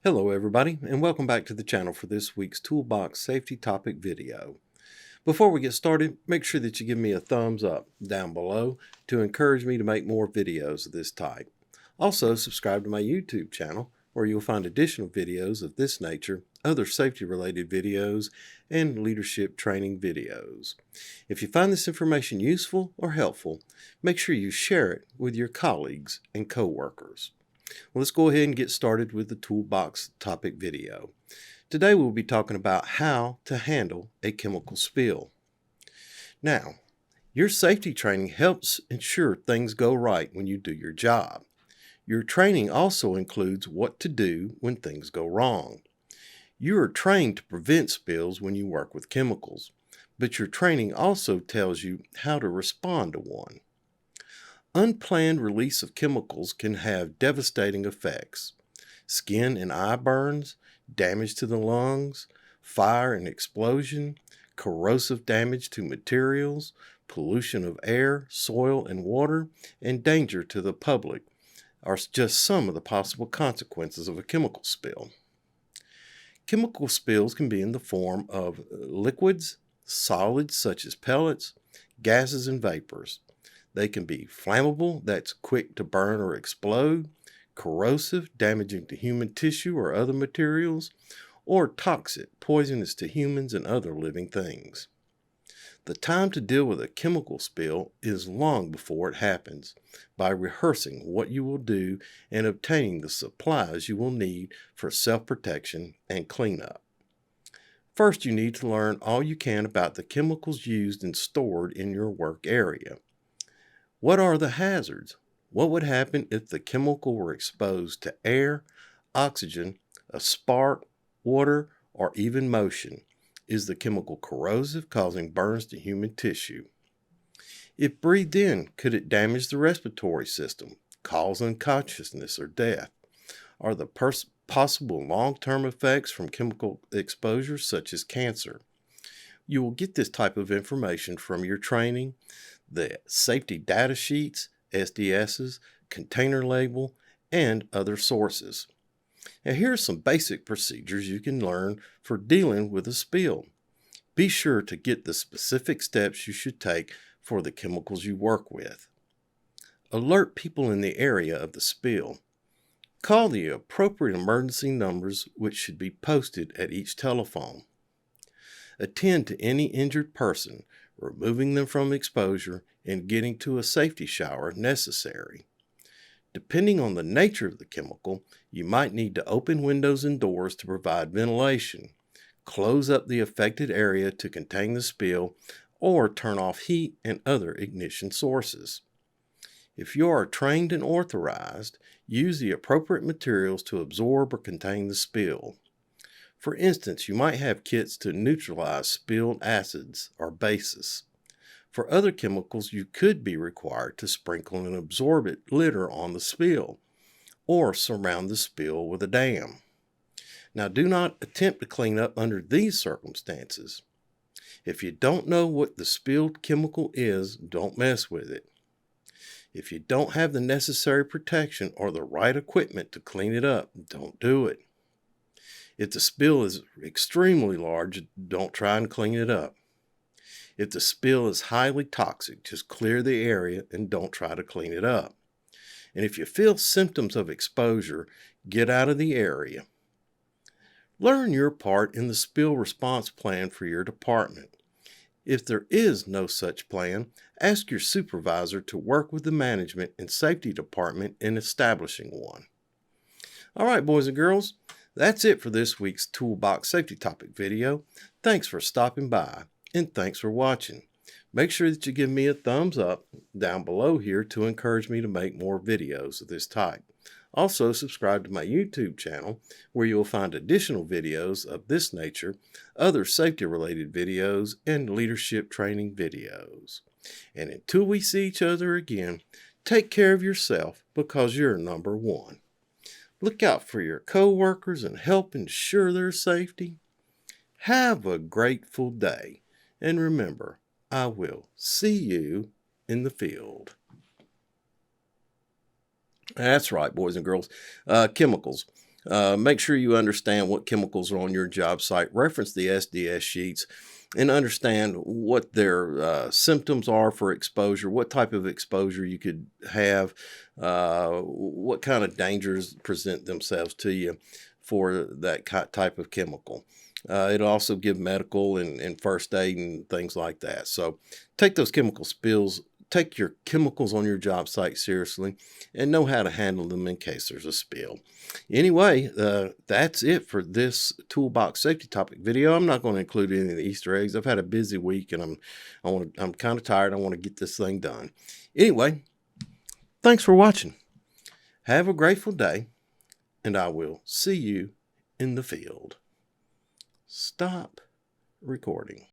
Hello everybody, and welcome back to the channel for this week's Toolbox safety topic video. Before we get started, make sure that you give me a thumbs up down below to encourage me to make more videos of this type. Also, subscribe to my YouTube channel where you'll find additional videos of this nature, other safety related videos, and leadership training videos. If you find this information useful or helpful, make sure you share it with your colleagues and co-workers. Well, let's go ahead and get started with the Toolbox topic video. Today we'll be talking about how to handle a chemical spill. Now, your safety training helps ensure things go right when you do your job. Your training also includes what to do when things go wrong. You are trained to prevent spills when you work with chemicals, but your training also tells you how to respond to one. Unplanned release of chemicals can have devastating effects. Skin and eye burns, damage to the lungs, fire and explosion, corrosive damage to materials, pollution of air, soil, and water, and danger to the public are just some of the possible consequences of a chemical spill. Chemical spills can be in the form of liquids, solids such as pellets, gases, and vapors. They can be flammable, that's quick to burn or explode, corrosive, damaging to human tissue or other materials, or toxic, poisonous to humans and other living things. The time to deal with a chemical spill is long before it happens, by rehearsing what you will do and obtaining the supplies you will need for self-protection and cleanup. First, you need to learn all you can about the chemicals used and stored in your work area. What are the hazards? What would happen if the chemical were exposed to air, oxygen, a spark, water, or even motion? Is the chemical corrosive, causing burns to human tissue? If breathed in, could it damage the respiratory system, cause unconsciousness or death? Are the possible long-term effects from chemical exposure such as cancer? You will get this type of information from your training, the safety data sheets, SDSs, container label, and other sources. Now here are some basic procedures you can learn for dealing with a spill. Be sure to get the specific steps you should take for the chemicals you work with. Alert people in the area of the spill. Call the appropriate emergency numbers, which should be posted at each telephone. Attend to any injured person, removing them from exposure and getting to a safety shower if necessary. Depending on the nature of the chemical, you might need to open windows and doors to provide ventilation, close up the affected area to contain the spill, or turn off heat and other ignition sources. If you are trained and authorized, use the appropriate materials to absorb or contain the spill. For instance, you might have kits to neutralize spilled acids or bases. For other chemicals, you could be required to sprinkle and absorb it litter on the spill, or surround the spill with a dam. Now, do not attempt to clean up under these circumstances. If you don't know what the spilled chemical is, don't mess with it. If you don't have the necessary protection or the right equipment to clean it up, don't do it. If the spill is extremely large, don't try and clean it up. If the spill is highly toxic, just clear the area and don't try to clean it up. And if you feel symptoms of exposure, get out of the area. Learn your part in the spill response plan for your department. If there is no such plan, ask your supervisor to work with the management and safety department in establishing one. All right, boys and girls. That's it for this week's Toolbox safety topic video. Thanks for stopping by, and thanks for watching. Make sure that you give me a thumbs up down below here to encourage me to make more videos of this type. Also, subscribe to my YouTube channel where you will find additional videos of this nature, other safety-related videos, and leadership training videos. And until we see each other again, take care of yourself because you're number one. Look out for your co-workers and help ensure their safety. Have a grateful day. And remember, I will see you in the field. That's right, boys and girls. Chemicals. Make sure you understand what chemicals are on your job site. Reference the SDS sheets and understand what their symptoms are for exposure, what type of exposure you could have, what kind of dangers present themselves to you for that type of chemical. It'll also give medical and first aid and things like that. So take those chemical spills, take your chemicals on your job site seriously, and know how to handle them in case there's a spill. Anyway, that's it for this toolbox safety topic video. I'm not going to include any of the Easter eggs. I've had a busy week and I'm kind of tired. I want to get this thing done. Anyway, thanks for watching. Have a grateful day, and I will see you in the field. Stop recording.